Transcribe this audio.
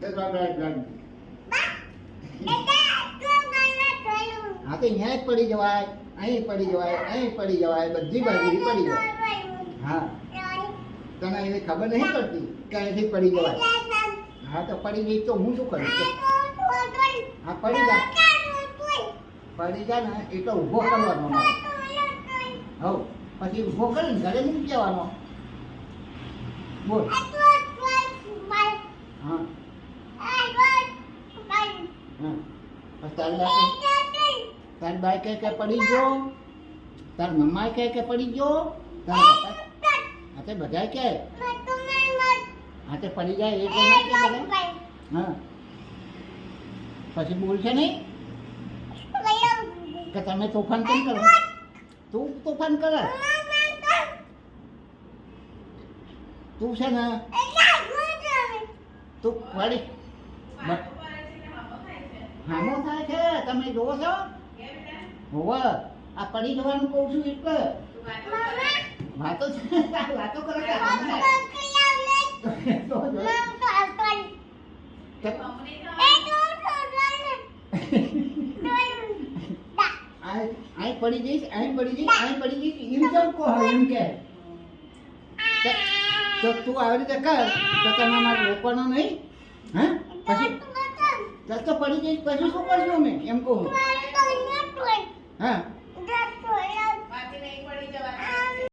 હા તો અહીંયા જ પડી જવાય, અહીં પડી જવાય, અહીં પડી જવાય, બધી બાજુ પડી જવાય. હા તને એની ખબર નહીં પડતી કે અહીંથી પડી જવાય. હા તો પડી ગઈ તો હું શું કરીશ? હા પડી જા, પડી જા ને એટલે ઊભો કરવાનો મારે. હવ પછી ઊભો કરીને ઘરે મૂકી જવાનો. બોલ. હા હા તાર બાઈ કે પડી ગયો, તાર મમ્મા કે પડી ગયો, તાર પપ્પા હા તે બધા કે હા તે પડી જાય એ તો ના કે બધા. હા પછી બોલશે નહીં કે તમે તોફાન કેમ કરો? તું તોફાન કરે, તું છે ને તું પડી હામો થાય છે તમે જોવો છો? હોવે આ પડી જવાનું કહું છું એટલે વાતો વાતો કરે કે અહીં પડી જઈશ, અહીં પડી જઈશ, અહીં પડી જઈશ એમ કેમ કહો? એમ કે તો તું આવી રીતે કર તો તમે મારે રોકવાનો નહીં. હા પછી તો પડી જઈશ પછી શું કરશું અમે એમ કહું. હા